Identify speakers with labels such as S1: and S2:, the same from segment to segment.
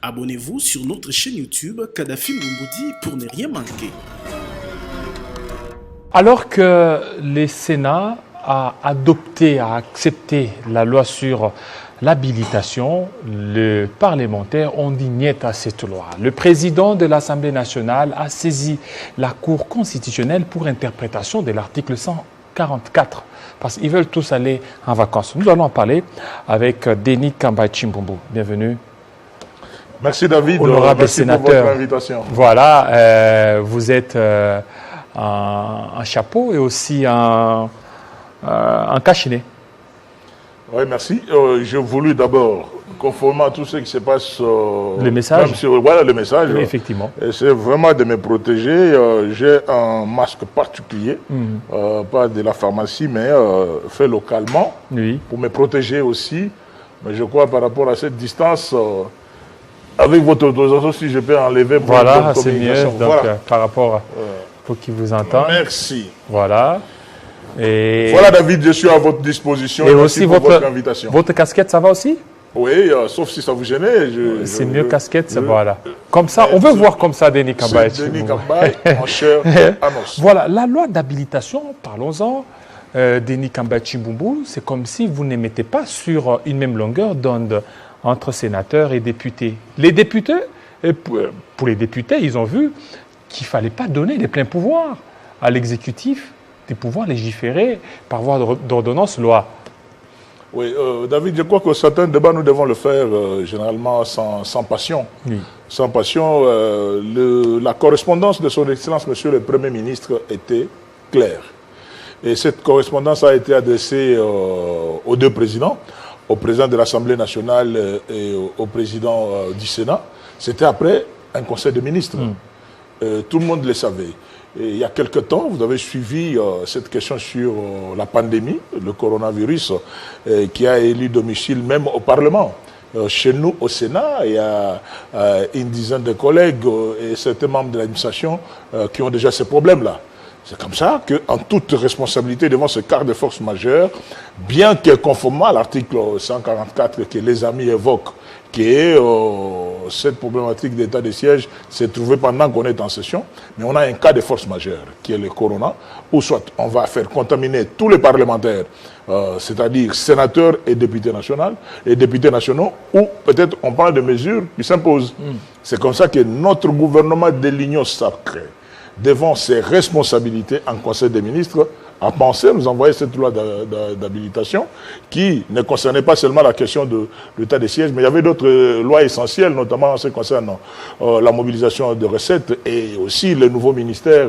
S1: Abonnez-vous sur notre chaîne YouTube Kadhafi Moumoudi pour ne rien manquer.
S2: Alors que le Sénat a adopté, a accepté la loi sur l'habilitation, les parlementaires ont dit niet à cette loi. Le président de l'Assemblée nationale a saisi la Cour constitutionnelle pour interprétation de l'article 144, parce qu'ils veulent tous aller en vacances. Nous allons en parler avec Denis Kamba Chimbumbu. Bienvenue.
S3: Merci David,
S2: honorable
S3: merci
S2: sénateur.
S3: pour votre invitation.
S2: Voilà, vous êtes un chapeau et aussi un cache-nez.
S3: Oui, merci. J'ai voulu d'abord, conformément à tout ce qui se passe...
S2: le message.
S3: Voilà le message.
S2: Oui, effectivement.
S3: C'est vraiment de me protéger. J'ai un masque particulier, pas de la pharmacie, mais fait localement,
S2: oui,
S3: pour me protéger aussi. Mais je crois par rapport à cette distance... avec votre autorisation, si je peux enlever pour
S2: voilà, c'est mieux. Donc,
S3: voilà.
S2: Par rapport pour qu'ils vous entendent.
S3: Merci.
S2: Voilà. Et
S3: voilà, David, je suis à votre disposition.
S2: Et
S3: merci
S2: aussi
S3: pour votre invitation.
S2: Votre casquette, ça va aussi?
S3: Oui, sauf si ça vous gênait.
S2: C'est mieux casquette, ça voilà. Comme ça, on veut voir comme ça Denis Kamba.
S3: Denis Kamba, en chair annonce.
S2: Voilà, la loi d'habilitation, parlons-en. Denis Kamba Chimbumbu, c'est comme si vous ne mettez pas sur une même longueur d'onde entre sénateurs et députés. Les députés, pour les députés, ils ont vu qu'il ne fallait pas donner les pleins pouvoirs à l'exécutif de pouvoir légiférer par voie d'ordonnance loi.
S3: Oui, David, je crois que certains débats, nous devons le faire généralement sans passion.
S2: Oui.
S3: Sans passion, la correspondance de son Excellence, Monsieur le Premier ministre, était claire. Et cette correspondance a été adressée aux deux présidents, au président de l'Assemblée nationale et au président du Sénat. C'était après un conseil de ministres. Tout le monde le savait. Et il y a quelque temps, vous avez suivi cette question sur la pandémie, le coronavirus, qui a élu domicile même au Parlement. Chez nous, au Sénat, il y a une dizaine de collègues et certains membres de l'administration qui ont déjà ces problèmes-là. C'est comme ça qu'en toute responsabilité devant ce quart de force majeure, bien que conformément à l'article 144 que les amis évoquent, qui est cette problématique d'état de siège s'est trouvée pendant qu'on est en session, mais on a un cas de force majeure qui est le corona, où soit on va faire contaminer tous les parlementaires, c'est-à-dire sénateurs et députés nationaux, ou peut-être on parle de mesures qui s'imposent. C'est comme ça que notre gouvernement de l'Union sacrée, devant ses responsabilités en Conseil des ministres, a pensé nous envoyer cette loi d'habilitation qui ne concernait pas seulement la question de l'état des sièges, mais il y avait d'autres lois essentielles, notamment en ce qui concerne la mobilisation de recettes et aussi le nouveau ministère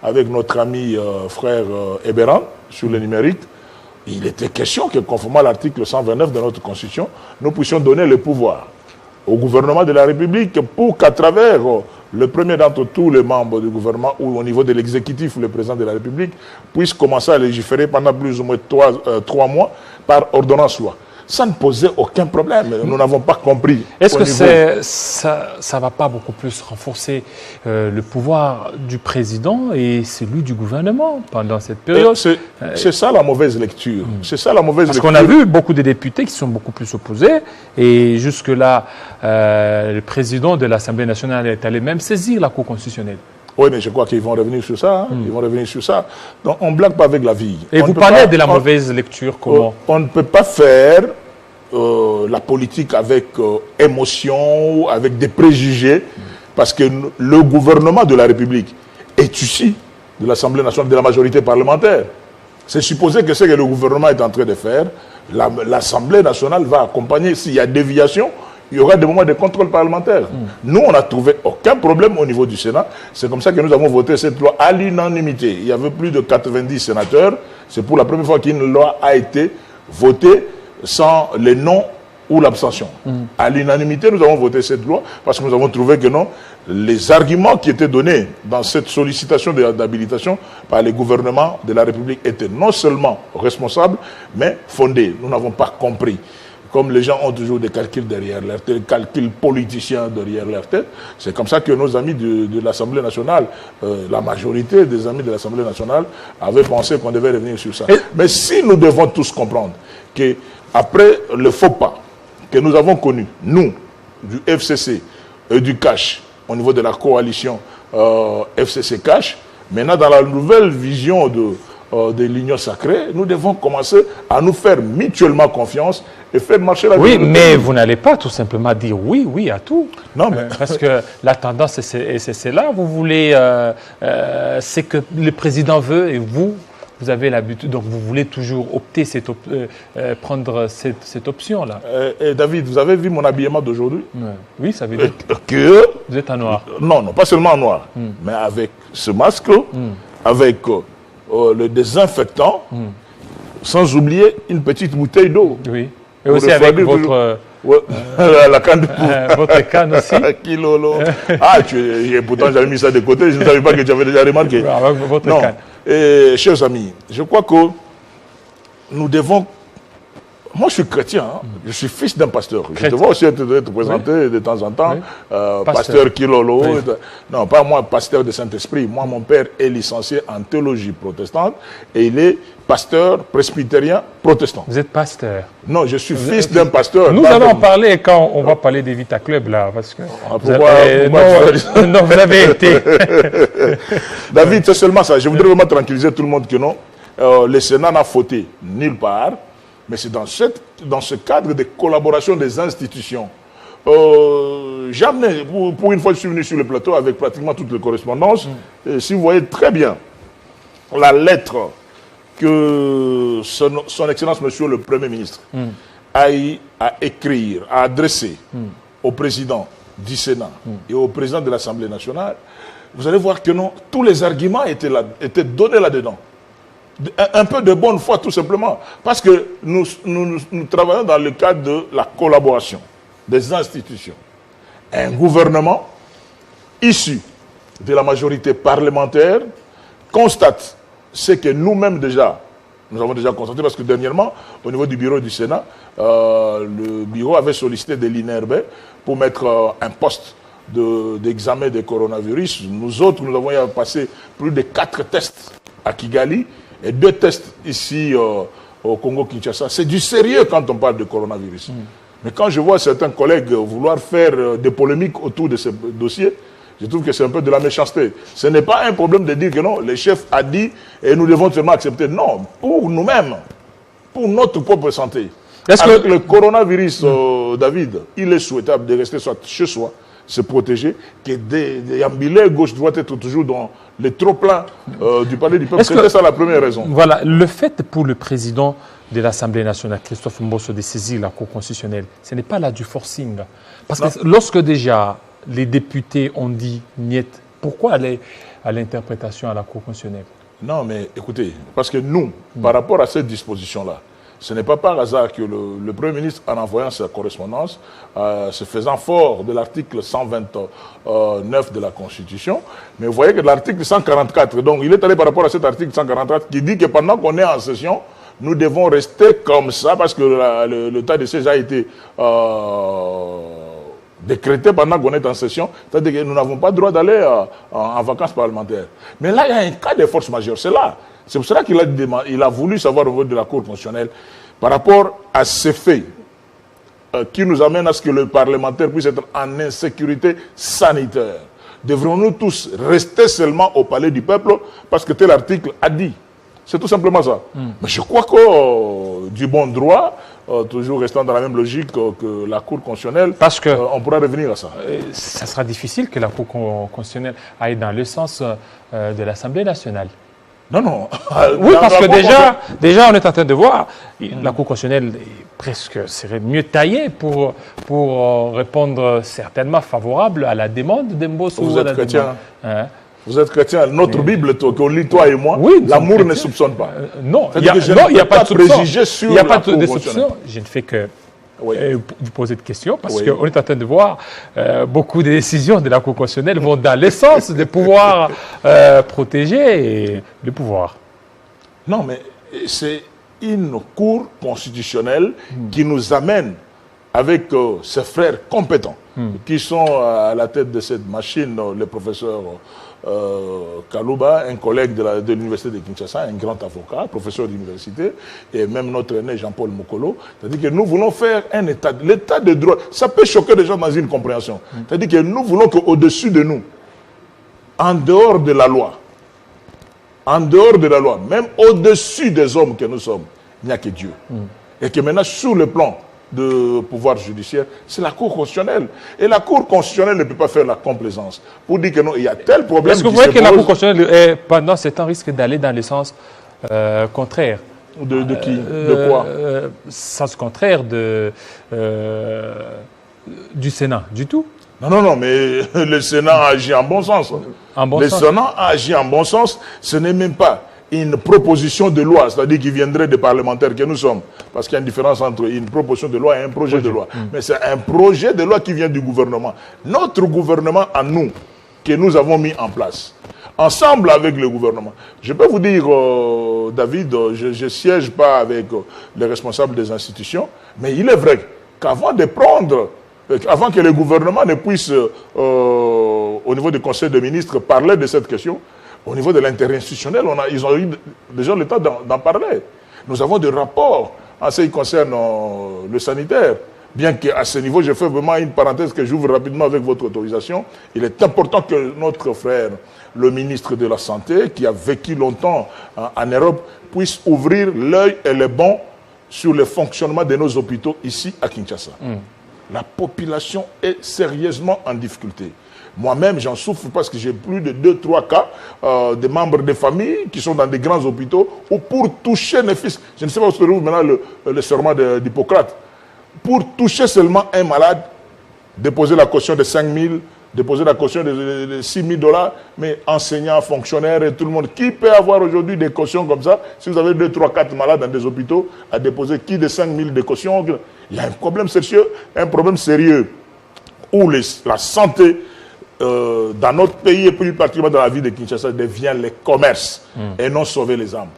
S3: avec notre ami frère Eberan sur le numérique. Il était question que, conformément à l'article 129 de notre Constitution, nous puissions donner le pouvoir au gouvernement de la République pour qu'à travers le premier d'entre tous les membres du gouvernement ou au niveau de l'exécutif, le président de la République, puisse commencer à légiférer pendant plus ou moins 3 mois par ordonnance loi. Ça ne posait aucun problème. Nous n'avons pas compris.
S2: Est-ce que ça ne va pas beaucoup plus renforcer le pouvoir du président et celui du gouvernement pendant cette période?
S3: C'est ça la mauvaise lecture. C'est ça la mauvaise lecture.
S2: Parce qu'on a vu beaucoup de députés qui sont beaucoup plus opposés et jusque-là, le président de l'Assemblée nationale est allé même saisir la Cour constitutionnelle.
S3: Oui, mais je crois qu'ils vont revenir sur ça. Ils vont revenir sur ça. Donc, on ne blague pas avec la vie.
S2: Et vous parlez de la mauvaise lecture, comment?
S3: On ne peut pas faire la politique avec émotion, avec des préjugés, parce que le gouvernement de la République est issu de l'Assemblée nationale, de la majorité parlementaire. C'est supposé que ce que le gouvernement est en train de faire, l'Assemblée nationale va accompagner. S'il y a déviation, il y aura des moments de contrôle parlementaire. Nous, on n'a trouvé aucun problème au niveau du Sénat. C'est comme ça que nous avons voté cette loi à l'unanimité. Il y avait plus de 90 sénateurs. C'est pour la première fois qu'une loi a été votée sans les noms ou l'abstention. À l'unanimité, nous avons voté cette loi parce que nous avons trouvé que non, les arguments qui étaient donnés dans cette sollicitation d'habilitation par les gouvernements de la République étaient non seulement responsables, mais fondés. Nous n'avons pas compris. Comme les gens ont toujours des calculs derrière leur tête, des calculs politiciens derrière leur tête, c'est comme ça que nos amis de l'Assemblée nationale, la majorité des amis de l'Assemblée nationale, avaient pensé qu'on devait revenir sur ça. Mais si nous devons tous comprendre qu'après le faux pas que nous avons connu, nous, du FCC, et du cash au niveau de la coalition FCC Cash. Maintenant, dans la nouvelle vision de l'Union sacrée, nous devons commencer à nous faire mutuellement confiance et faire marcher la vie.
S2: Oui, mais vous n'allez pas tout simplement dire oui à tout.
S3: Non, mais...
S2: parce que la tendance, c'est là. Vous voulez, c'est que le président veut et vous avez l'habitude, donc vous voulez toujours opter, prendre cette option-là.
S3: Et David, vous avez vu mon habillement d'aujourd'hui?
S2: Oui, ça veut dire
S3: que
S2: vous êtes en noir.
S3: Non, pas seulement en noir, mais avec ce masque, avec le désinfectant, sans oublier une petite bouteille d'eau.
S2: Oui. Et aussi avec votre...
S3: la canne de
S2: votre canne aussi.
S3: Kilolo. Ah, pourtant j'avais mis ça de côté, je ne savais pas que tu avais déjà remarqué.
S2: Avec votre canne.
S3: Et, chers amis, je crois que nous devons... Moi, je suis chrétien, hein. Je suis fils d'un pasteur. Je devrais aussi être présenté de temps en temps. Pasteur Kilolo. Oui. Non, pas moi, pasteur de Saint-Esprit. Moi, mon père est licencié en théologie protestante et il est pasteur presbytérien protestant.
S2: Vous êtes pasteur?
S3: Non, je suis fils d'un pasteur.
S2: Nous allons en parler quand on va parler des Vita Club, là, parce que... Non, vous avez été.
S3: David, c'est seulement ça. Je voudrais vraiment tranquilliser tout le monde que non. Le Sénat n'a fauté nulle part. Mais c'est dans ce cadre de collaboration des institutions. J'ai amené, pour une fois, je suis venu sur le plateau avec pratiquement toutes les correspondances. Et si vous voyez très bien la lettre que son Excellence, Monsieur le Premier ministre, a eu à écrire, à adresser au président du Sénat et au président de l'Assemblée nationale, vous allez voir que non, tous les arguments étaient donnés là-dedans. Un peu de bonne foi, tout simplement. Parce que nous travaillons dans le cadre de la collaboration des institutions. Un gouvernement issu de la majorité parlementaire constate ce que nous-mêmes nous avons déjà constaté, parce que dernièrement, au niveau du bureau du Sénat, le bureau avait sollicité de l'INRB pour mettre un poste d'examen des coronavirus. Nous autres, nous avons passé plus de 4 tests à Kigali, et 2 tests ici au Congo-Kinshasa. C'est du sérieux quand on parle de coronavirus. Mais quand je vois certains collègues vouloir faire des polémiques autour de ce dossier, je trouve que c'est un peu de la méchanceté. Ce n'est pas un problème de dire que non, le chef a dit et nous devons seulement accepter. Non, pour nous-mêmes, pour notre propre santé. Avec le coronavirus, David, il est souhaitable de rester chez soi, se protéger, que déambuler gauche-droite être toujours dans les trop-pleins du palais du peuple. C'était ça la première raison.
S2: Voilà, le fait pour le président de l'Assemblée nationale, Christophe Mbosso, de saisir la Cour constitutionnelle, ce n'est pas là du forcing. Parce que lorsque déjà les députés ont dit niet, pourquoi aller à l'interprétation à la Cour constitutionnelle?
S3: Non, mais écoutez, parce que nous, par rapport à cette disposition-là, ce n'est pas par hasard que le Premier ministre, en envoyant sa correspondance, se faisant fort de l'article 129 de la Constitution, mais vous voyez que l'article 144, donc il est allé par rapport à cet article 144 qui dit que pendant qu'on est en session, nous devons rester comme ça parce que l'état de siège a été décrété pendant qu'on est en session, c'est-à-dire que nous n'avons pas le droit d'aller en vacances parlementaires. Mais là, il y a un cas de force majeure, c'est là. C'est pour cela qu'il a voulu savoir au niveau de la Cour constitutionnelle par rapport à ces faits qui nous amènent à ce que le parlementaire puisse être en insécurité sanitaire. Devrons-nous tous rester seulement au palais du peuple parce que tel article a dit? C'est tout simplement ça. Mais je crois que du bon droit, toujours restant dans la même logique que la Cour constitutionnelle,
S2: parce que
S3: on pourra revenir à ça.
S2: Ça sera difficile que la Cour constitutionnelle aille dans le sens de l'Assemblée nationale.
S3: Non.
S2: Oui, parce que déjà, on est en train de voir, la Cour constitutionnelle serait mieux taillée pour répondre certainement favorable à la demande d'Mbosso.
S3: Vous êtes chrétien. Vous êtes chrétien. Notre Bible, qu'on lit toi et moi,
S2: oui,
S3: l'amour ne soupçonne pas.
S2: Non, il n'y a pas de soupçon. Il n'y a pas de soupçon. Je ne fais que vous poser de questions parce qu'on est en train de voir beaucoup de décisions de la Cour constitutionnelle vont dans le sens de pouvoir protéger le pouvoir.
S3: Non, mais c'est une Cour constitutionnelle qui nous amène avec ses frères compétents qui sont à la tête de cette machine, le professeur Kalouba, un collègue de l'université de Kinshasa, un grand avocat, professeur d'université, et même notre aîné Jean-Paul Mokolo. C'est-à-dire que nous voulons faire un état, l'état de droit. Ça peut choquer les gens dans une compréhension. C'est-à-dire que nous voulons qu'au-dessus de nous, en dehors de la loi, même au-dessus des hommes que nous sommes, il n'y a que Dieu. Et que maintenant, sur le plan de pouvoir judiciaire, c'est la Cour constitutionnelle. Et la Cour constitutionnelle ne peut pas faire la complaisance pour dire que non, il y a tel problème.
S2: Est-ce que vous voyez que la Cour constitutionnelle, pendant ce temps, risque d'aller dans le sens contraire?
S3: De qui? De quoi?
S2: Sens contraire du Sénat, du tout.
S3: Non, mais le Sénat agit en bon sens. Le Sénat agit en bon sens. Ce n'est même pas une proposition de loi, c'est-à-dire qui viendrait des parlementaires que nous sommes. Parce qu'il y a une différence entre une proposition de loi et un projet de loi. Mais c'est un projet de loi qui vient du gouvernement. Notre gouvernement à nous, que nous avons mis en place, ensemble avec le gouvernement. Je peux vous dire, David, je ne siège pas avec les responsables des institutions, mais il est vrai qu'avant de prendre... Avant que le gouvernement ne puisse, au niveau du Conseil des ministres, parler de cette question, au niveau de l'interinstitutionnel, ils ont eu déjà le temps d'en parler. Nous avons des rapports en ce qui concerne le sanitaire. Bien qu'à ce niveau, je fais vraiment une parenthèse que j'ouvre rapidement avec votre autorisation. Il est important que notre frère, le ministre de la Santé, qui a vécu longtemps en Europe, puisse ouvrir l'œil et le bon sur le fonctionnement de nos hôpitaux ici à Kinshasa. La population est sérieusement en difficulté. Moi-même, j'en souffre parce que j'ai plus de 2-3 cas de membres de famille qui sont dans des grands hôpitaux où pour toucher mes fils, je ne sais pas où se trouve maintenant le serment d'Hippocrate, pour toucher seulement un malade, déposer la caution de 5 000, déposer la caution de 6 000 $, mais enseignants, fonctionnaires et tout le monde. Qui peut avoir aujourd'hui des cautions comme ça? Si vous avez 2, 3, 4 malades dans des hôpitaux, à déposer qui de 5 000 de caution? Il y a un problème sérieux, où la santé dans notre pays et plus particulièrement dans la ville de Kinshasa devient le commerce et non sauver les âmes.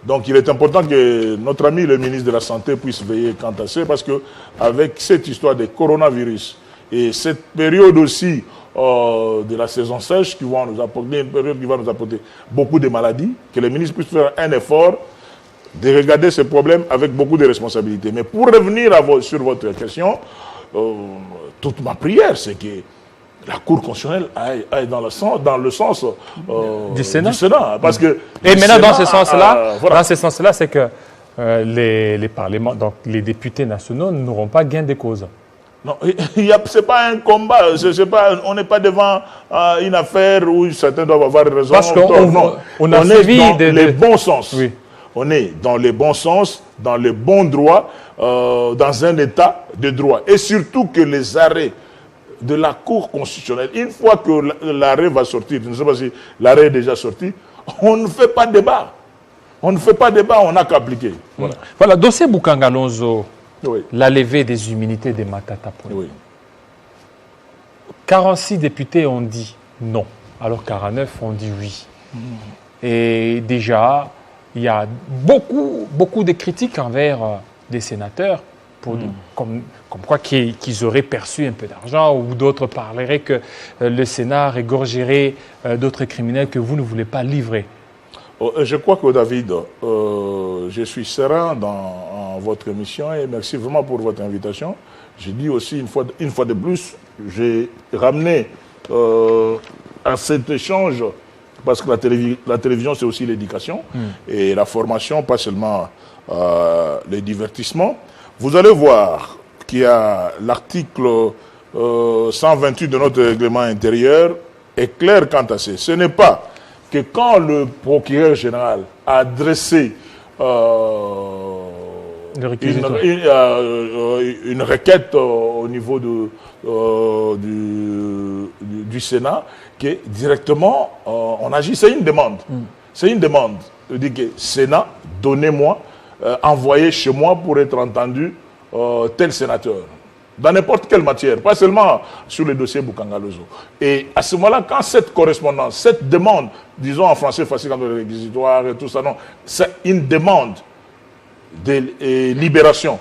S3: Donc il est important que notre ami le ministre de la Santé puisse veiller quant à ça, parce qu'avec cette histoire de coronavirus et cette période aussi de la saison sèche qui va nous apporter, une période qui va nous apporter beaucoup de maladies, que le ministre puisse faire un effort de regarder ces problèmes avec beaucoup de responsabilités. Mais pour revenir sur votre question, toute ma prière, c'est que la Cour constitutionnelle aille dans le sens
S2: du Sénat.
S3: Parce que
S2: et maintenant, Sénat, dans ce sens-là, c'est que les parlements, donc les députés nationaux n'auront pas gain de cause.
S3: Non, ce n'est pas un combat, on n'est pas devant une affaire où certains doivent avoir raison.
S2: Parce qu'on a suivi
S3: dans le bon sens. Oui. On est dans le bon sens, dans le bon droit, dans un état de droit. Et surtout que les arrêts de la Cour constitutionnelle, une fois que l'arrêt va sortir, je ne sais pas si l'arrêt est déjà sorti, on ne fait pas débat. On ne fait pas débat, on n'a qu'à appliquer.
S2: Voilà, dossier Bukanga Lonzo,
S3: oui.
S2: La levée des immunités de Matata Ponyo.
S3: Oui.
S2: 46 députés ont dit non, alors 49 ont dit oui. Et déjà, il y a beaucoup de critiques envers des sénateurs, comme quoi qu'ils auraient perçu un peu d'argent, ou d'autres parleraient que le Sénat régorgerait d'autres criminels que vous ne voulez pas livrer.
S3: Je crois que David, je suis serein dans votre émission et merci vraiment pour votre invitation. J'ai dit aussi une fois de plus, j'ai ramené à cet échange, parce que la télévision c'est aussi l'éducation et la formation, pas seulement le divertissement. Vous allez voir qu'il y a l'article 128 de notre règlement intérieur est clair quant à ça. Ce n'est pas que quand le procureur général a adressé une requête au niveau du Sénat, que directement on agit. C'est une demande. C'est une demande. Je dis que Sénat, donnez-moi, envoyez chez moi pour être entendu tel sénateur. Dans n'importe quelle matière, pas seulement sur le dossier Bukanga Lonzo. Et à ce moment-là, quand cette correspondance, cette demande, disons en français facile dans le réquisitoire et tout ça, non, c'est une demande de libération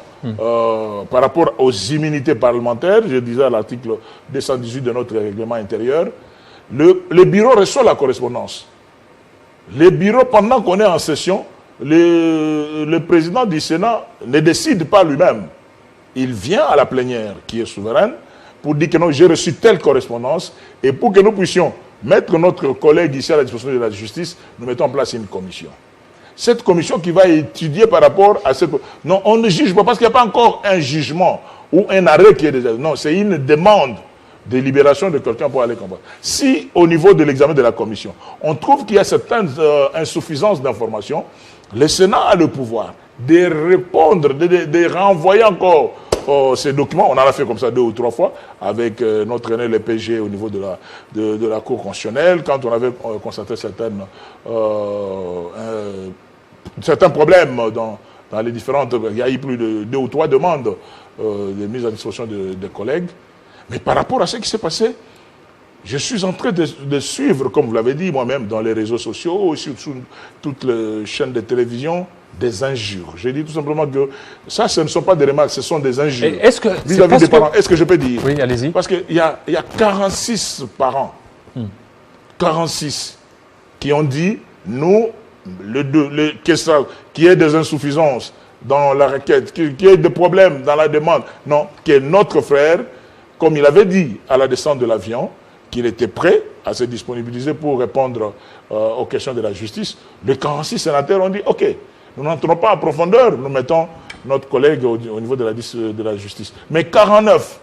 S3: par rapport aux immunités parlementaires, je disais à l'article 218 de notre règlement intérieur, le bureau reçoit la correspondance. Le bureau, pendant qu'on est en session, le président du Sénat ne décide pas lui-même. Il vient à la plénière qui est souveraine pour dire que non, j'ai reçu telle correspondance et pour que nous puissions mettre notre collègue ici à la disposition de la justice, nous mettons en place une commission. Cette commission qui va étudier par rapport à cette... Non, on ne juge pas parce qu'il n'y a pas encore un jugement ou un arrêt qui est déjà... Non, c'est une demande de libération de quelqu'un pour aller combattre. Si, au niveau de l'examen de la commission, on trouve qu'il y a certaines insuffisances d'informations, le Sénat a le pouvoir de répondre, de renvoyer encore ces documents. On en a fait comme ça 2 ou 3 fois avec notre aîné, le PG, au niveau de la Cour constitutionnelle, quand on avait constaté certains problèmes dans les différentes... Il y a eu plus de 2 ou 3 demandes de mise à disposition de collègues. Mais par rapport à ce qui s'est passé, je suis en train de suivre, comme vous l'avez dit moi-même, dans les réseaux sociaux, sur toutes les chaînes de télévision, des injures. J'ai dit tout simplement que ça, ce ne sont pas des remarques, ce sont des injures. Vis-à-vis des parents. Est-ce que je peux dire? Oui, allez-y. Parce qu'il y a 46 parents, 46, qui ont dit, nous, qu'il y ait des insuffisances dans la requête, qu'il y ait des problèmes dans la demande. Non, que notre frère, comme il avait dit à la descente de l'avion, qu'il était prêt à se disponibiliser pour répondre aux questions de la justice. Les 46 sénateurs ont dit, OK, nous n'entrons pas en profondeur, nous mettons notre collègue au niveau de la justice. Mais 49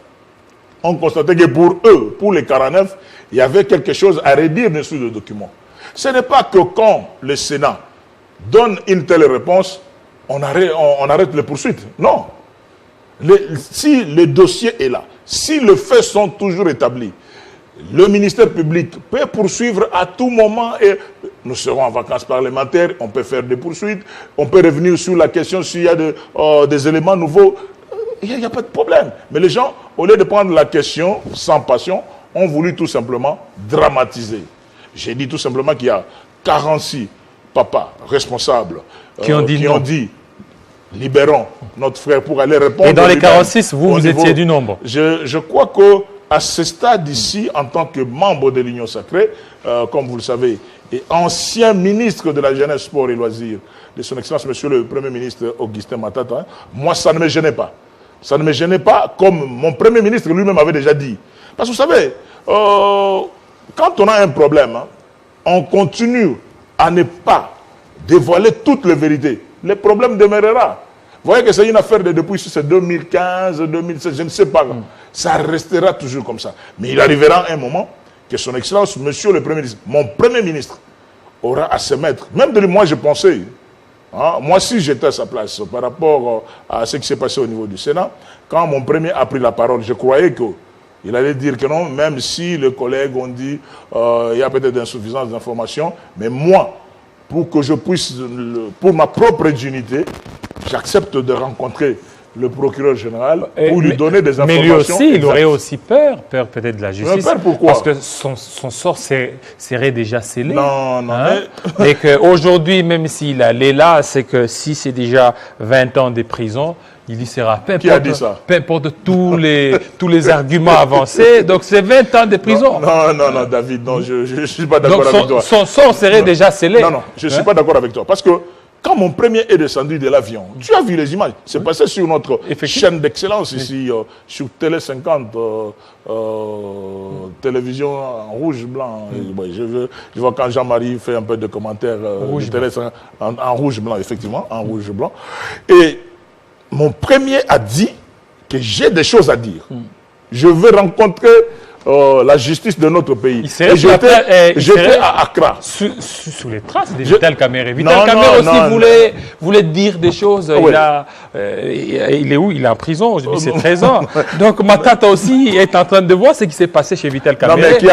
S3: ont constaté que pour eux, pour les 49, il y avait quelque chose à redire dessus le document. Ce n'est pas que quand le Sénat donne une telle réponse, on arrête les poursuites. Non. Si le dossier est là, si les faits sont toujours établis, le ministère public peut poursuivre à tout moment et nous serons en vacances parlementaires, on peut faire des poursuites, on peut revenir sur la question s'il y a des éléments nouveaux, il n'y a pas de problème. Mais les gens, au lieu de prendre la question sans passion, ont voulu tout simplement dramatiser. J'ai dit tout simplement qu'il y a 46 papas responsables qui ont dit libérons notre frère pour aller répondre. Et
S2: dans les 46, vous étiez du nombre.
S3: Je crois qu'à ce stade ici, en tant que membre de l'Union sacrée, comme vous le savez, et ancien ministre de la Jeunesse, Sport et Loisirs, de son Excellence, Monsieur le Premier ministre Augustin Matata, moi, ça ne me gênait pas. Ça ne me gênait pas, comme mon Premier ministre lui-même avait déjà dit. Parce que vous savez, quand on a un problème, on continue à ne pas dévoiler toutes les vérités. Le problème demeurera. Vous voyez que c'est une affaire depuis 2015, 2016, je ne sais pas. Ça restera toujours comme ça. Mais il arrivera un moment que son Excellence, Monsieur le Premier ministre, mon Premier ministre, aura à se mettre. Même de lui, moi, je pensais, moi, si j'étais à sa place, par rapport à ce qui s'est passé au niveau du Sénat, quand mon Premier a pris la parole, je croyais qu'il allait dire que non, même si les collègues ont dit il y a peut-être d'insuffisance d'informations, mais moi, pour que je puisse, pour ma propre dignité, j'accepte de rencontrer le procureur général pour lui donner des informations.
S2: Mais lui aussi, il aurait aussi peur peut-être de la justice.
S3: Peur pourquoi?
S2: Parce que son sort serait déjà scellé.
S3: Non, non.
S2: Et qu'aujourd'hui, même s'il allait là, c'est que si c'est déjà 20 ans de prison, il y sera.
S3: Qui a dit ça?
S2: Peu importe tous les arguments avancés. Donc c'est 20 ans de prison.
S3: Non, David, non, je ne suis pas d'accord avec toi.
S2: Son sort serait déjà scellé.
S3: Non, je ne suis pas d'accord avec toi. Parce que quand mon premier est descendu de l'avion, tu as vu les images. C'est passé sur notre chaîne d'excellence ici, sur Télé 50, télévision en rouge-blanc. Je vois quand Jean-Marie fait un peu de commentaires de Télé 50, en rouge-blanc, effectivement, en rouge-blanc. Et mon premier a dit que j'ai des choses à dire. Je veux rencontrer la justice de notre pays. J'étais à Accra.
S2: Sous les traces de Vital Kamerhe. Vital Kamerhe aussi voulait dire des choses. Il est où? Il est en prison. Aujourd'hui, c'est 13 ans. Donc, Matata aussi est en train de voir ce qui s'est passé chez Vital Kamerhe.
S3: Non, mais qui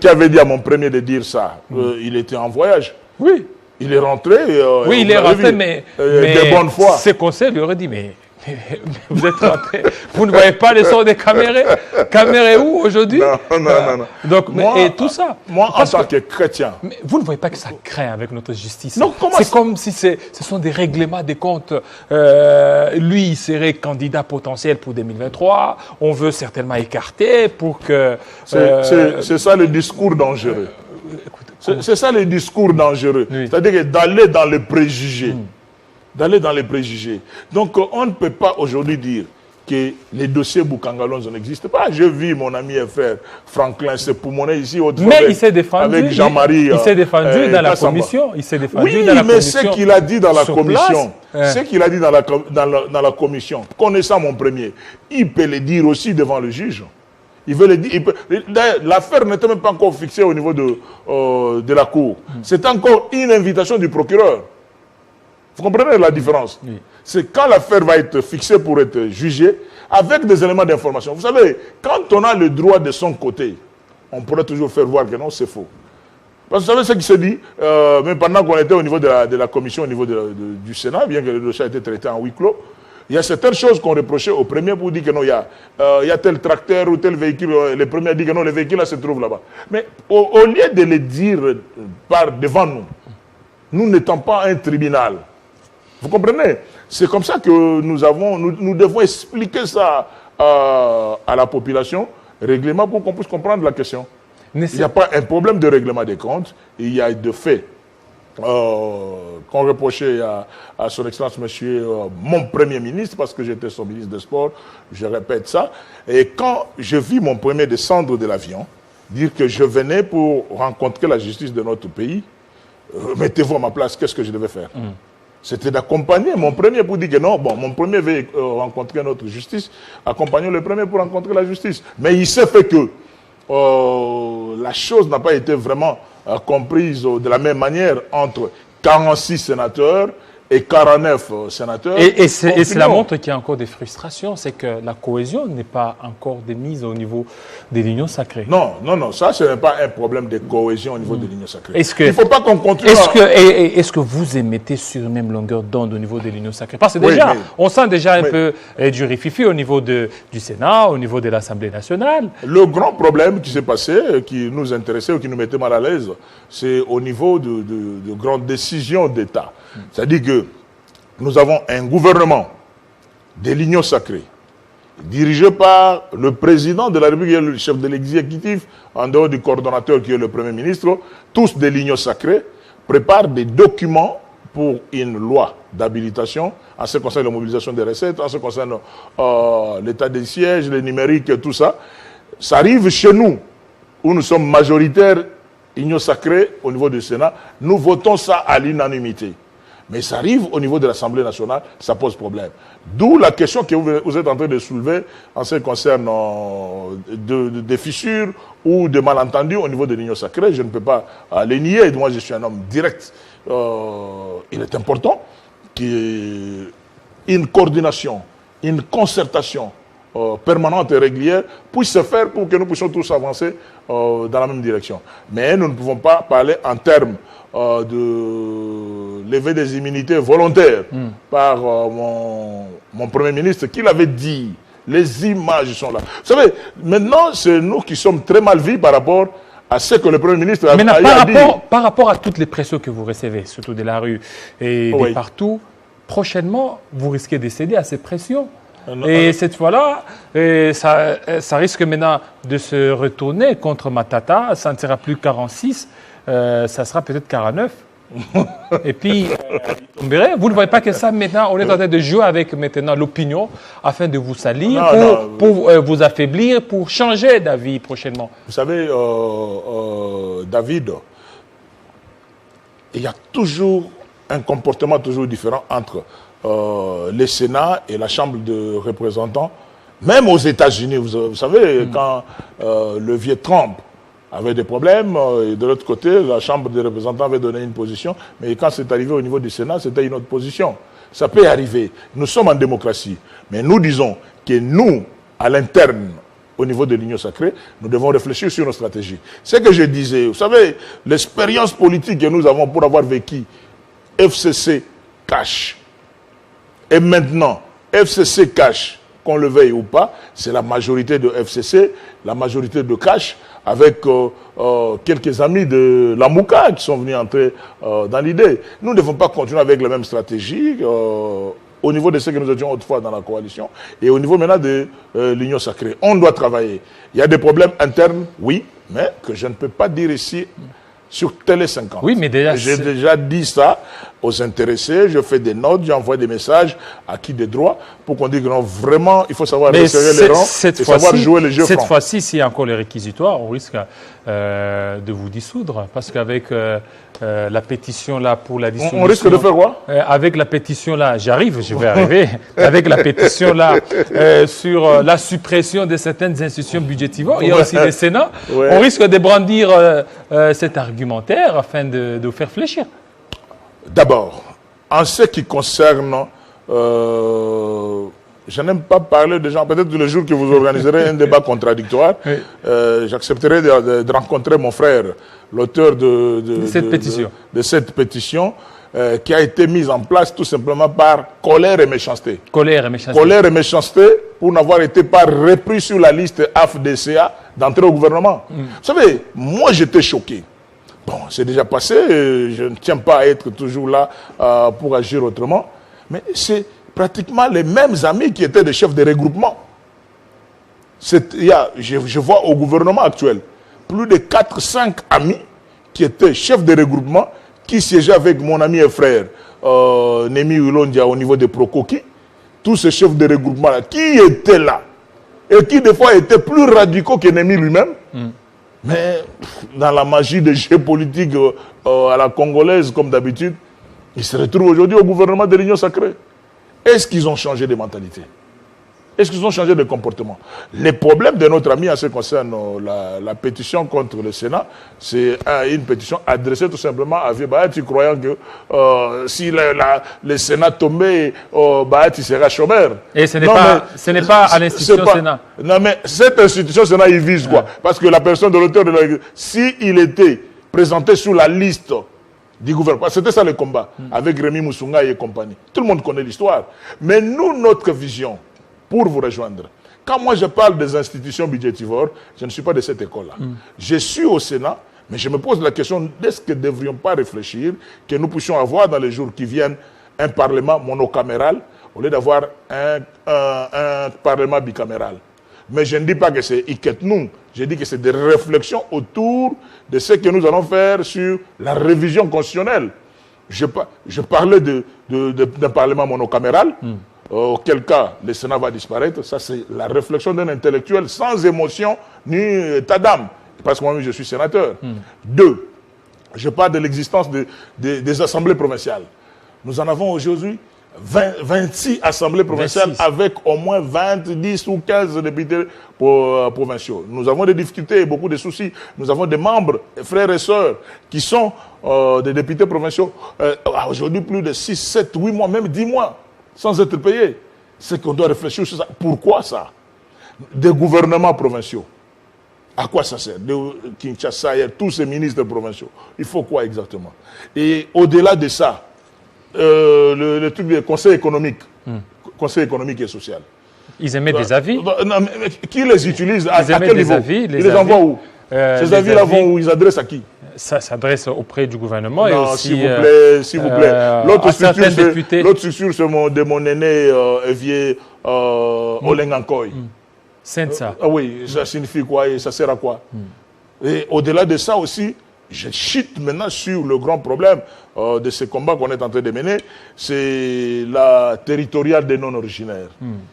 S3: avait dit à mon premier de dire ça? Il était en voyage.
S2: Oui.
S3: Il est rentré.
S2: Oui, il est rentré, mais
S3: de bonne foi.
S2: Ses conseils lui auraient dit, mais Vous êtes rentré, vous ne voyez pas les sons des caméras? Caméras où aujourd'hui?
S3: Non.
S2: Donc,
S3: Moi,
S2: et tout ça.
S3: Moi, en tant que chrétien.
S2: Mais vous ne voyez pas que ça craint avec notre justice?
S3: Non, comment
S2: c'est comme si ce sont des règlements des comptes. Lui, il serait candidat potentiel pour 2023. On veut certainement écarter pour que...
S3: C'est ça le discours dangereux. C'est ça le discours dangereux. Oui. C'est-à-dire d'aller dans les préjugés. D'aller dans les préjugés. Donc, on ne peut pas aujourd'hui dire que les dossiers Boukangalonzo n'existent pas. Je vis mon ami et frère Franklin Sepoumoné ici au
S2: mais il s'est défendu.
S3: Avec Jean-Marie.
S2: Il s'est défendu dans la commission. Il s'est défendu
S3: oui,
S2: dans la
S3: mais
S2: commission.
S3: ce qu'il a dit dans la commission, ce qu'il a dit dans la commission, connaissant mon premier, il peut le dire aussi devant le juge. Il veut le dire. L'affaire n'était même pas encore fixée au niveau de la cour. C'est encore une invitation du procureur. Vous comprenez la différence? Oui. C'est quand l'affaire va être fixée pour être jugée, avec des éléments d'information. Vous savez, quand on a le droit de son côté, on pourrait toujours faire voir que non, c'est faux. Parce que vous savez ce qui se dit, même pendant qu'on était au niveau de la commission, au niveau du Sénat, bien que le dossier a été traité en huis clos, il y a certaines choses qu'on reprochait au premier pour dire que non, il y a tel tracteur ou tel véhicule. Le premier dit que non, le véhicule là se trouve là-bas. Mais au lieu de le dire devant nous, nous n'étant pas un tribunal, vous comprenez? C'est comme ça que nous devons expliquer ça à la population, règlement, pour qu'on puisse comprendre la question. Il n'y a pas un problème de règlement des comptes, il y a de faits qu'on reprochait à son Excellence Monsieur mon Premier ministre, parce que j'étais son ministre des Sports, je répète ça. Et quand je vis mon premier descendre de l'avion, dire que je venais pour rencontrer la justice de notre pays, mettez-vous à ma place, qu'est-ce que je devais faire? C'était d'accompagner mon premier pour dire que non, bon, mon premier veut rencontrer notre justice, accompagnons le premier pour rencontrer la justice. Mais il s'est fait que la chose n'a pas été vraiment comprise de la même manière entre 46 sénateurs et 49 sénateurs.
S2: Et cela montre qu'il y a encore des frustrations, c'est que la cohésion n'est pas encore démise au niveau des l'Union sacrée.
S3: Non, ça ce n'est pas un problème de cohésion au niveau de l'Union sacrée. Il
S2: ne
S3: faut pas qu'on continue
S2: Est-ce que vous émettez sur la même longueur d'onde au niveau de l'Union sacrée? Parce que déjà, on sent déjà un peu du rififi au niveau du Sénat, au niveau de l'Assemblée nationale.
S3: Le grand problème qui s'est passé, qui nous intéressait ou qui nous mettait mal à l'aise, c'est au niveau de grandes décisions d'État. C'est-à-dire que nous avons un gouvernement de l'Union sacrée, dirigé par le président de la République et le chef de l'exécutif, en dehors du coordonnateur qui est le Premier ministre, tous de l'Union sacrée, préparent des documents pour une loi d'habilitation en ce qui concerne la mobilisation des recettes, en ce qui concerne l'état des sièges, le numérique et tout ça. Ça arrive chez nous, où nous sommes majoritaires, Union sacrée, au niveau du Sénat, nous votons ça à l'unanimité. Mais ça arrive au niveau de l'Assemblée nationale, ça pose problème. D'où la question que vous êtes en train de soulever en ce qui concerne des fissures ou des malentendus au niveau de l'Union sacrée. Je ne peux pas les nier. Moi, je suis un homme direct. Il est important qu'il y ait une coordination, une concertation permanente et régulière puisse se faire pour que nous puissions tous avancer dans la même direction. Mais nous ne pouvons pas parler en termes de lever des immunités volontaires par mon Premier ministre, qui l'avait dit. Les images sont là. Vous savez, maintenant, c'est nous qui sommes très mal vus par rapport à ce que le Premier ministre a dit.
S2: Par rapport à toutes les pressions que vous recevez, surtout de la rue et de partout, prochainement, vous risquez de céder à ces pressions. Et cette fois-là, ça risque maintenant de se retourner contre Matata. Ça ne sera plus 46, ça sera peut-être 49. Et puis, vous ne voyez pas que ça, maintenant, on est en train de jouer avec maintenant l'opinion afin de vous salir, pour vous affaiblir, pour changer d'avis prochainement.
S3: Vous savez, David, il y a toujours un comportement toujours différent entre le Sénat et la Chambre de représentants, même aux États-Unis. Vous savez, quand le vieux Trump avait des problèmes, et de l'autre côté, la Chambre des représentants avait donné une position, mais quand c'est arrivé au niveau du Sénat, c'était une autre position. Ça peut arriver. Nous sommes en démocratie, mais nous disons que nous, à l'interne, au niveau de l'Union sacrée, nous devons réfléchir sur nos stratégies. Ce que je disais, vous savez, l'expérience politique que nous avons pour avoir vécu FCC, cash, et maintenant, FCC cache, qu'on le veuille ou pas, c'est la majorité de FCC, la majorité de cache, avec quelques amis de la Mouka qui sont venus entrer dans l'idée. Nous ne devons pas continuer avec la même stratégie au niveau de ce que nous étions autrefois dans la coalition et au niveau maintenant de l'Union sacrée. On doit travailler. Il y a des problèmes internes, oui, mais que je ne peux pas dire ici sur Télé 50.
S2: Oui, mais déjà...
S3: J'ai déjà dit ça aux intéressés, je fais des notes, j'envoie des messages à qui de droit pour qu'on dise que non, vraiment, il faut savoir resserrer les rangs et savoir jouer les jeux francs.
S2: Cette fois-ci, s'il y a encore les réquisitoires, on risque de vous dissoudre parce qu'avec la pétition là pour la dissolution...
S3: On risque de faire quoi?
S2: Avec la pétition là, je vais arriver, avec la pétition là sur la suppression de certaines institutions budgétivores, il y a aussi le Sénat, on risque de brandir cet argumentaire afin de vous faire fléchir.
S3: D'abord, en ce qui concerne, je n'aime pas parler de gens, peut-être le jour que vous organiserez un débat contradictoire, oui. J'accepterai de rencontrer mon frère, l'auteur de cette pétition, qui a été mise en place tout simplement par colère et méchanceté.
S2: Colère et méchanceté.
S3: Colère et méchanceté pour n'avoir été pas repris sur la liste AFDCA d'entrer au gouvernement. Vous savez, moi j'étais choqué. Bon, c'est déjà passé, je ne tiens pas à être toujours là pour agir autrement, mais c'est pratiquement les mêmes amis qui étaient des chefs de regroupement. Je vois au gouvernement actuel plus de 4-5 amis qui étaient chefs de regroupement, qui siégeaient avec mon ami et frère Némi Ulondia au niveau de Prokoki, tous ces chefs de regroupement-là, qui étaient là, et qui des fois étaient plus radicaux que Némi lui-même. Mais dans la magie des jeux politiques à la congolaise, comme d'habitude, ils se retrouvent aujourd'hui au gouvernement de l'Union sacrée. Est-ce qu'ils ont changé de mentalité? Est-ce qu'ils ont changé de comportement? Les problèmes de notre ami en ce qui concerne la pétition contre le Sénat, c'est une pétition adressée tout simplement à Vieux Bahati, croyant que si le Sénat tombait, Bahati sera chômeur.
S2: Et ce n'est pas à l'institution Sénat.
S3: Non, mais cette institution Sénat, il vise quoi? Parce que la personne de l'auteur de la... S'il était présenté sur la liste du gouvernement, c'était ça le combat, avec Rémi Moussounga et compagnie. Tout le monde connaît l'histoire. Mais nous, notre vision, pour vous rejoindre, quand moi je parle des institutions budgétivores, je ne suis pas de cette école-là. Je suis au Sénat, mais je me pose la question, est-ce que ne devrions pas réfléchir que nous puissions avoir dans les jours qui viennent un parlement monocaméral au lieu d'avoir un parlement bicaméral. Mais je ne dis pas que c'est Iketou, je dis que c'est des réflexions autour de ce que nous allons faire sur la révision constitutionnelle. Je parlais d'un parlement monocaméral, auquel cas le Sénat va disparaître. Ça, c'est la réflexion d'un intellectuel sans émotion ni état d'âme, parce que moi-même je suis sénateur. Deux, je parle de l'existence des assemblées provinciales. Nous en avons aujourd'hui 26 assemblées provinciales 26. Avec au moins 20, 10 ou 15 députés provinciaux. Nous avons des difficultés et beaucoup de soucis. Nous avons des membres, frères et sœurs, qui sont des députés provinciaux. Aujourd'hui, plus de 6, 7, 8 mois, même 10 mois, sans être payés. C'est qu'on doit réfléchir sur ça. Pourquoi ça? Des gouvernements provinciaux. À quoi ça sert? De Kinshasa, il y a tous ces ministres provinciaux. Il faut quoi exactement? Et au-delà de ça, le truc du conseil économique et social.
S2: Ils émettent des avis.
S3: Non, mais qui les utilise? À quel niveau?
S2: Avis,
S3: ils les envoient où? Ces avis-là vont où? Ils adressent à qui?
S2: Ça s'adresse auprès du gouvernement.
S3: Non,
S2: et aussi,
S3: s'il vous plaît. L'autre structure, c'est de mon aîné Evier Olengankoy.
S2: Sensa.
S3: Oui, ça signifie quoi et ça sert à quoi? Et au-delà de ça aussi, je chute maintenant sur le grand problème de ce combat qu'on est en train de mener, c'est la territoriale des non-originaires.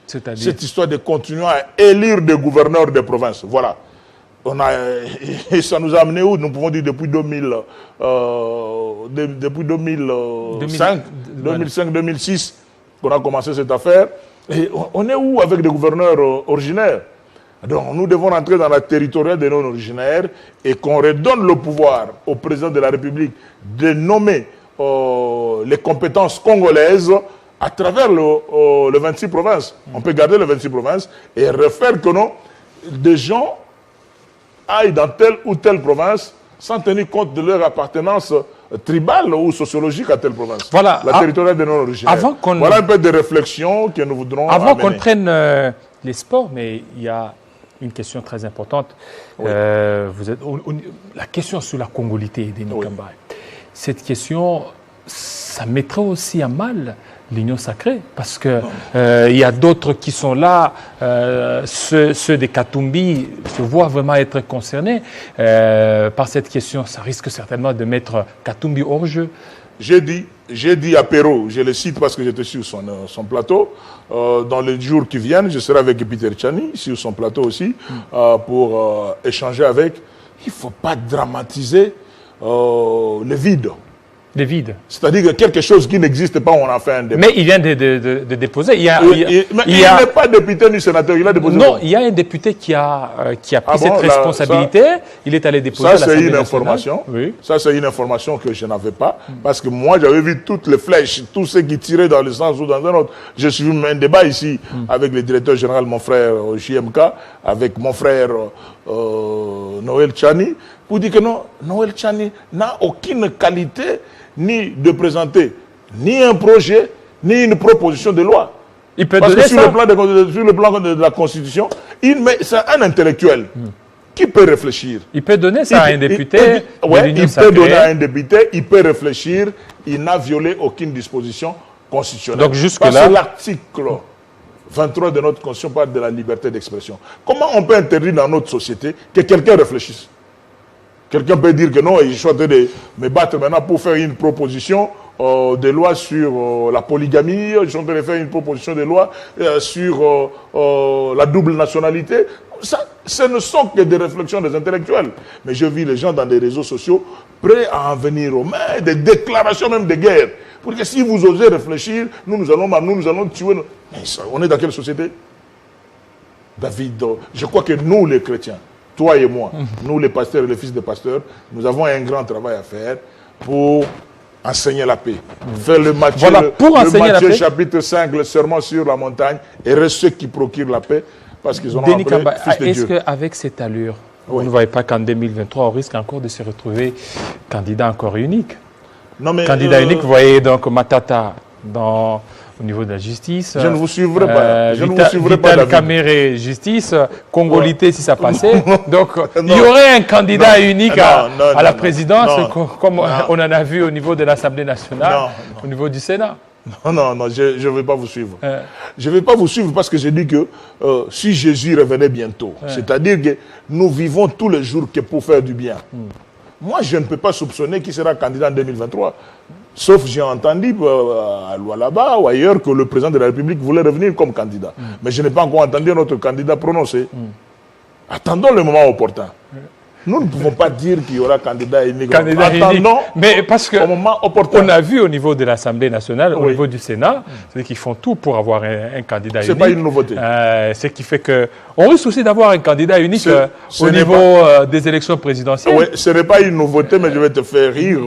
S3: Cette histoire de continuer à élire des gouverneurs des provinces. Voilà. Et ça nous a amené où? Nous pouvons dire depuis 2005-2006 qu'on a commencé cette affaire. Et on est où avec des gouverneurs originaires? Donc nous devons rentrer dans la territoriale des non-originaires et qu'on redonne le pouvoir au président de la République de nommer les compétences congolaises à travers le 26 provinces. On peut garder les 26 provinces et refaire que non, des gens aillent dans telle ou telle province sans tenir compte de leur appartenance tribale ou sociologique à telle province.
S2: Voilà.
S3: La territoriale de nos originaires. Voilà un peu de réflexion que nous voudrons
S2: Avant
S3: amener.
S2: qu'on prenne les sports, mais il y a une question très importante.
S3: Oui.
S2: La question sur la congolité de Nikamba. Oui. Cette question, ça mettrait aussi à mal l'Union sacrée, parce que il y a d'autres qui sont là, ceux des Katumbi se voient vraiment être concernés par cette question. Ça risque certainement de mettre Katumbi hors jeu.
S3: J'ai dit à Perrault, je le cite parce que j'étais sur son plateau, dans les jours qui viennent, je serai avec Peter Tchani, sur son plateau aussi, pour échanger avec. Il ne faut pas dramatiser le vide.
S2: Le vide.
S3: C'est-à-dire que quelque chose qui n'existe pas, on a fait un débat.
S2: Mais il vient de déposer.
S3: Il n'est pas député ni sénateur, il a déposé.
S2: Non, il y a un député qui a pris cette responsabilité. Il est allé déposer à l'Assemblée nationale. Ça, c'est une information. Oui. Ça, c'est une information que je n'avais pas. Parce que moi, j'avais vu toutes les flèches, tous ceux qui tiraient dans le sens ou dans un autre. J'ai suivi un débat ici avec le directeur général, mon frère JMK, avec mon frère Noël Tchani, pour dire que non, Noël Tchani n'a aucune qualité ni de présenter ni un projet, ni une proposition de loi. Il peut
S3: Parce
S2: donner
S3: que sur
S2: ça.
S3: sur le plan de la Constitution, c'est un intellectuel qui peut réfléchir.
S2: Il peut donner ça à un député.
S3: Il peut donner à un député, il peut réfléchir, il n'a violé aucune disposition constitutionnelle.
S2: Donc jusque-là...
S3: Parce que l'article 23 de notre Constitution parle de la liberté d'expression. Comment on peut interdire dans notre société que quelqu'un réfléchisse? Quelqu'un peut dire que non, je suis en train de me battre maintenant pour faire une proposition de loi sur la polygamie, je suis en train de faire une proposition de loi sur la double nationalité. Ça, ce ne sont que des réflexions des intellectuels. Mais je vis les gens dans des réseaux sociaux prêts à en venir aux mains, des déclarations même de guerre. Pour que si vous osez réfléchir, nous allons tuer. Mais ça, on est dans quelle société? David, je crois que nous les chrétiens, toi et moi, nous les pasteurs et les fils des pasteurs, nous avons un grand travail à faire pour enseigner la paix. Faire le Matthieu,
S2: voilà, pour enseigner la paix.
S3: Chapitre 5, le serment sur la montagne, et reste ceux qui procurent la paix, parce qu'ils ont appelé fils de Dieu.
S2: Est-ce qu'avec cette allure, vous ne voyez pas qu'en 2023, on risque encore de se retrouver candidat encore unique? Non, mais candidat unique, vous voyez donc Matata au niveau de la justice.
S3: Je ne vous suivrai pas. Je ne vous suivrai pas.
S2: Vital Kamerhe, justice. Congolité, si ça passait. Donc, il y aurait un candidat unique à la présidence, comme on en a vu au niveau de l'Assemblée nationale, au niveau du Sénat.
S3: Non, je ne vais pas vous suivre. Je ne vais pas vous suivre parce que j'ai dit que si Jésus revenait bientôt, c'est-à-dire que nous vivons tous les jours que pour faire du bien. Moi, je ne peux pas soupçonner qui sera candidat en 2023. Sauf j'ai entendu à Lualaba ou ailleurs que le président de la République voulait revenir comme candidat. Mais je n'ai pas encore entendu notre candidat prononcé. Attendons le moment opportun. Nous ne pouvons pas dire qu'il y aura candidat unique. Attendons
S2: mais parce que
S3: au moment opportun.
S2: On a vu au niveau de l'Assemblée nationale, au niveau du Sénat, c'est qu'ils font tout pour avoir un candidat unique.
S3: Ce n'est pas une nouveauté.
S2: Ce qui fait qu'on risque aussi d'avoir un candidat unique au niveau des élections présidentielles.
S3: Oui, ce n'est pas une nouveauté, mais je vais te faire rire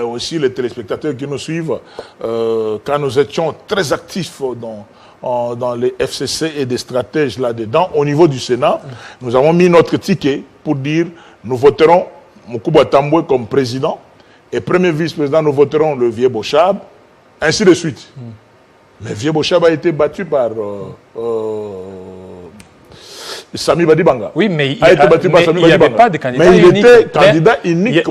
S3: aussi les téléspectateurs qui nous suivent. Quand nous étions très actifs dans les FCC et des stratèges là-dedans, au niveau du Sénat, nous avons mis notre ticket pour dire nous voterons Moukouba Tamboué comme président et premier vice-président, nous voterons le Vieux Bochab, ainsi de suite. Mais Vieux Bochab a été battu par Sami Badibanga.
S2: Oui, mais il n'y avait pas de candidat unique.
S3: Mais il était candidat unique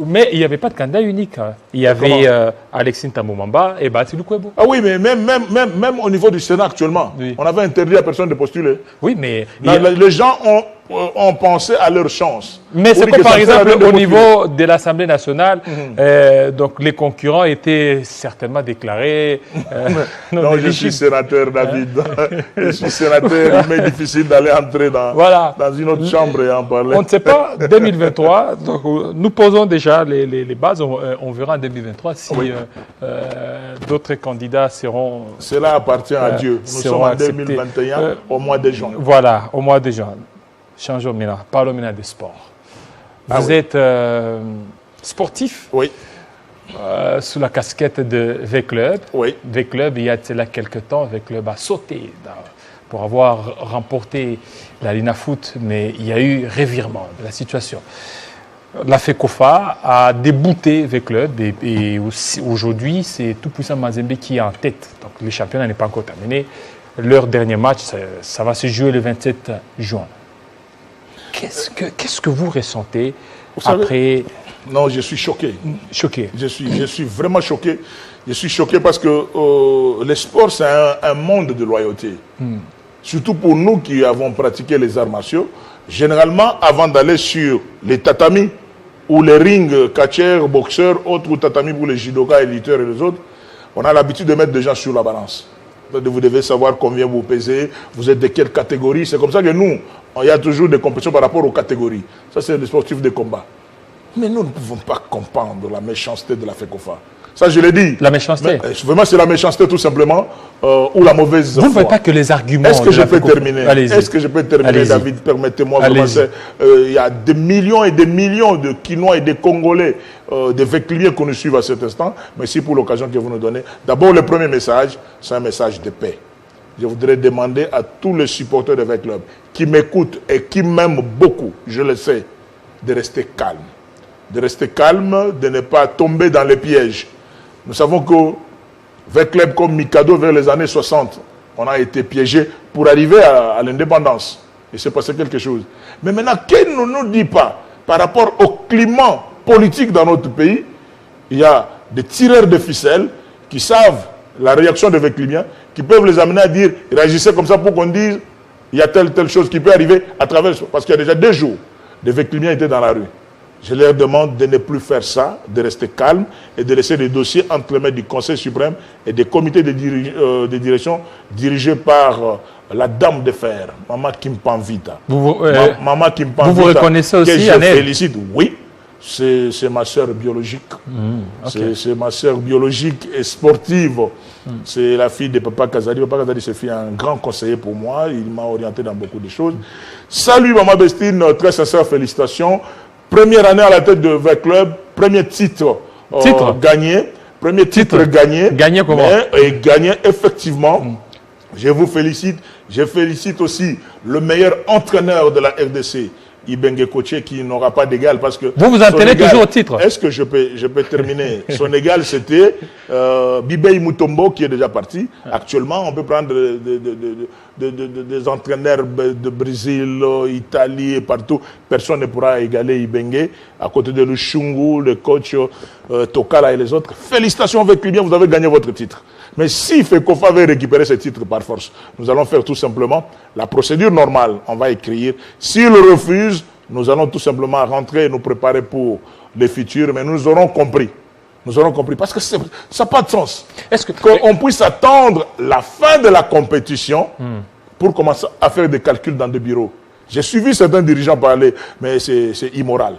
S2: Mais il n'y avait pas de candidat unique. Il y avait Alexis Ntamboumamba et Bati Lukwebo.
S3: Ah oui, mais même au niveau du Sénat actuellement, on avait interdit à personne de postuler.
S2: Oui, mais...
S3: Les gens ont pensé à leur chance.
S2: Mais c'est comme par exemple au niveau de l'Assemblée nationale, donc les concurrents étaient certainement déclarés.
S3: Non, je suis sénateur, David. Je suis sénateur, il m'est difficile d'aller entrer dans une autre chambre et en parler.
S2: On ne sait pas, 2023, donc, nous posons déjà les bases, on verra en 2023 si d'autres candidats seront...
S3: Cela appartient à Dieu. Nous sommes en 2021, au mois de juin.
S2: Voilà, au mois de juin. Changeons maintenant, parlons maintenant des sports. Vous êtes sportif.
S3: Oui.
S2: Sous la casquette de V-Club.
S3: Oui.
S2: V-Club, il y a quelques temps, V-Club a sauté pour avoir remporté la Lina Foot, mais il y a eu revirement de la situation. la FECOFA a débouté avec club et aujourd'hui, c'est tout puissant Mazembe qui est en tête. Donc le championnat n'est pas encore terminé. Leur dernier match, ça va se jouer le 27 juin. Qu'est-ce que vous ressentez après?
S3: Non, je suis choqué.
S2: Choqué.
S3: Je suis vraiment choqué. Je suis choqué parce que le sport, c'est un monde de loyauté. Surtout pour nous qui avons pratiqué les arts martiaux. Généralement, avant d'aller sur les tatamis ou les rings catcheurs, boxeurs, autres ou tatamis pour les judokas, les lutteurs et les autres, on a l'habitude de mettre des gens sur la balance. Vous devez savoir combien vous pesez, vous êtes de quelle catégorie. C'est comme ça que nous, il y a toujours des compétitions par rapport aux catégories. Ça, c'est les sportifs de combat. Mais nous ne pouvons pas comprendre la méchanceté de la FECOFA. Ça, je l'ai dit.
S2: La méchanceté.
S3: Vraiment, c'est la méchanceté tout simplement, ou la mauvaise foi.
S2: Vous ne voyez pas que les arguments.
S3: Est-ce que je peux terminer? Est-ce que je peux terminer, David? Permettez-moi. Il y a des millions et des millions de Quinois et des Congolais, des Véclimiens que nous suivons à cet instant. Merci pour l'occasion que vous nous donnez. D'abord, le premier message, c'est un message de paix. Je voudrais demander à tous les supporters de Club qui m'écoutent et qui m'aiment beaucoup, je le sais, de rester calme. De rester calme, de ne pas tomber dans les pièges. Nous savons que Club comme Mikado, vers les années 60, on a été piégé pour arriver à l'indépendance. Il s'est passé quelque chose. Mais maintenant, qu'il ne nous dit pas, par rapport au climat politique dans notre pays, il y a des tireurs de ficelles qui savent la réaction des Véclimiens, qui peuvent les amener à dire, réagissez comme ça pour qu'on dise, il y a telle chose qui peut arriver à travers... Parce qu'il y a déjà 2 jours, des Véclimiens étaient dans la rue. Je leur demande de ne plus faire ça, de rester calme et de laisser les dossiers entre les mains du Conseil suprême et des comités de direction dirigés par la dame de fer, Maman Kimpanvita. Maman Kimpanvita.
S2: Vous reconnaissez aussi,
S3: que je félicite, oui. C'est ma sœur biologique. Okay. C'est ma sœur biologique et sportive. C'est la fille de Papa Kazadi. Papa Kazadi s'est fait un grand conseiller pour moi. Il m'a orienté dans beaucoup de choses. Salut Maman Bestine, très sincère félicitations. Première année à la tête de Club, premier titre gagné. Premier titre gagné.
S2: Gagné comment?
S3: Et gagné effectivement. Je vous félicite. Je félicite aussi le meilleur entraîneur de la RDC, Ibenge Koché, qui n'aura pas d'égal parce que...
S2: Vous entraînez toujours au titre.
S3: Est-ce que je peux terminer? Son égal, c'était Bibei Mutombo, qui est déjà parti. Actuellement, on peut prendre des entraîneurs de Brésil, Italie et partout. Personne ne pourra égaler Ibenge. À côté de Lushungu, le coach Tokala et les autres. Félicitations avec lui, bien, vous avez gagné votre titre. Mais si FECOFA veut récupérer ce titre par force, nous allons faire tout simplement la procédure normale. On va écrire. S'il refuse, nous allons tout simplement rentrer et nous préparer pour les futurs. Mais nous aurons compris. Nous aurons compris. Parce que ça n'a pas de sens. Est-ce qu'on puisse attendre la fin de la compétition pour commencer à faire des calculs dans des bureaux? J'ai suivi certains dirigeants parler, mais c'est immoral.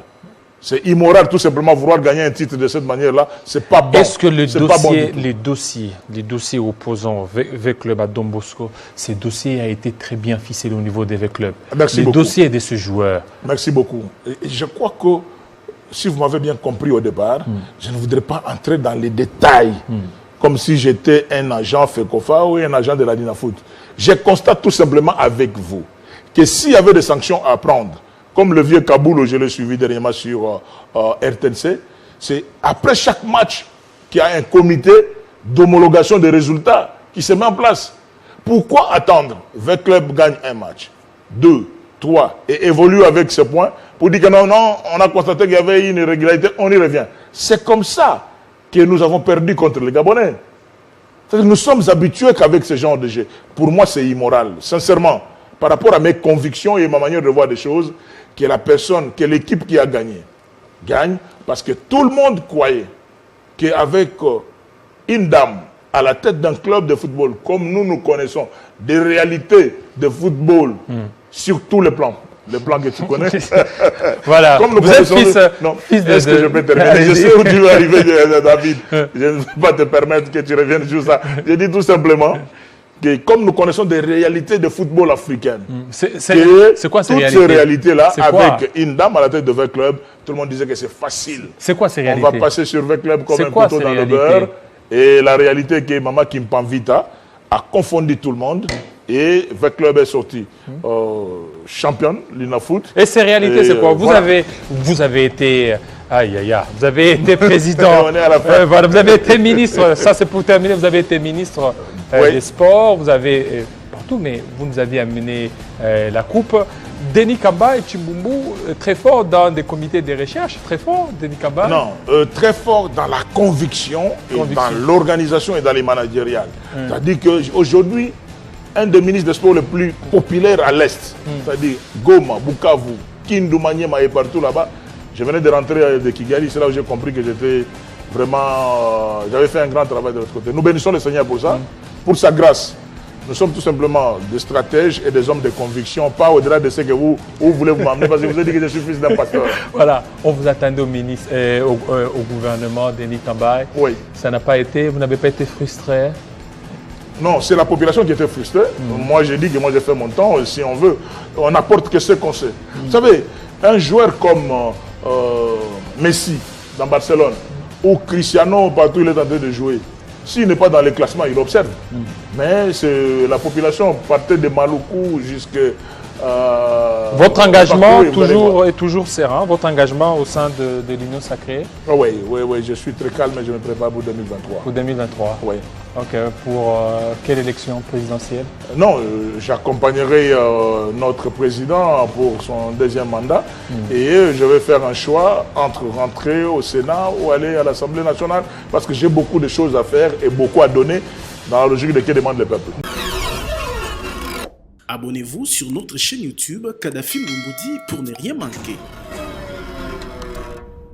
S3: C'est immoral tout simplement vouloir gagner un titre de cette manière-là. C'est pas bon.
S2: Est-ce que les dossiers opposants Club à Don Bosco, ces dossiers ont été très bien ficelés au niveau des Club?
S3: Merci
S2: les
S3: beaucoup.
S2: Dossiers de ce joueur.
S3: Merci beaucoup. Et je crois que, si vous m'avez bien compris au départ, je ne voudrais pas entrer dans les détails, comme si j'étais un agent FECOFA ou un agent de la Dinafoot. Je constate tout simplement avec vous que s'il y avait des sanctions à prendre, comme le vieux Kaboul, je l'ai suivi dernièrement sur RTNC, c'est après chaque match qu'il y a un comité d'homologation des résultats qui se met en place. Pourquoi attendre? Club gagne un match, 2, 3, et évolue avec ce point pour dire que non, on a constaté qu'il y avait une irrégularité, on y revient. C'est comme ça que nous avons perdu contre les Gabonais. Nous sommes habitués qu'avec ce genre de jeu. Pour moi, c'est immoral, sincèrement, par rapport à mes convictions et ma manière de voir des choses, que la personne, que l'équipe qui a gagné, gagne, parce que tout le monde croyait qu'avec une dame à la tête d'un club de football, comme nous connaissons, des réalités de football sur tous les plans que tu connais.
S2: Voilà.
S3: Comme
S2: vous êtes fils
S3: de... Est-ce que je peux terminer? Je sais où tu veux arriver, David. Je ne vais pas te permettre que tu reviennes sur ça. Je dis tout simplement que comme nous connaissons des réalités de football africaines,
S2: c'est quoi ces réalités?
S3: Toutes ces réalités-là, avec une dame à la tête de Club, tout le monde disait que c'est facile.
S2: C'est quoi ces réalités?
S3: On va passer sur Club comme un couteau dans le beurre. Et la réalité est que Maman Kimpanvita a confondu tout le monde Et votre club est sorti championne, l'INAFoot.
S2: Et ces réalités, c'est quoi? Vous avez été... Aïe, aïe, aïe. Vous avez été président.
S3: On est à la fin.
S2: Voilà, vous avez été ministre. Ça, c'est pour terminer. Vous avez été ministre des Sports. Vous avez... partout, mais vous nous avez amené la coupe. Denis Kamba et Chimbumbu, très fort dans des comités de recherche. Très fort, Denis Kamba.
S3: Non, très fort dans la conviction, et dans l'organisation et dans les managériales. C'est-à-dire qu'aujourd'hui, un des ministres des Sports les plus populaires à l'Est, c'est-à-dire Goma, Bukavu, Kindu, Maniema et partout là-bas, je venais de rentrer de Kigali, c'est là où j'ai compris que j'étais vraiment... j'avais fait un grand travail de l'autre côté. Nous bénissons le Seigneur pour ça, pour sa grâce. Nous sommes tout simplement des stratèges et des hommes de conviction, pas au-delà de ce que vous voulez vous m'amener, parce que vous avez dit que je suis fils d'un pasteur.
S2: Voilà, on vous attendait au ministre, au gouvernement, Denis Kamba.
S3: Oui.
S2: Ça n'a pas été, vous n'avez pas été frustré?
S3: Non, c'est la population qui était frustrée. Moi, j'ai dit que moi, j'ai fait mon temps. Si on veut, on n'apporte que ce qu'on sait. Vous savez, un joueur comme Messi, dans Barcelone, ou Cristiano, partout il est en train de jouer, s'il n'est pas dans les classements, il observe. Mais la population partait de Maluku jusqu'à...
S2: votre engagement est toujours serein, votre engagement au sein de l'Union Sacrée?
S3: Oui, je suis très calme et je me prépare pour 2023.
S2: Pour 2023? Oui. Ok, pour quelle élection présidentielle? Non,
S3: j'accompagnerai notre président pour son deuxième mandat et je vais faire un choix entre rentrer au Sénat ou aller à l'Assemblée nationale parce que j'ai beaucoup de choses à faire et beaucoup à donner dans la logique de ce que demande le peuple.
S1: Abonnez-vous sur notre chaîne YouTube Kadhafi Moumoudi pour ne rien manquer.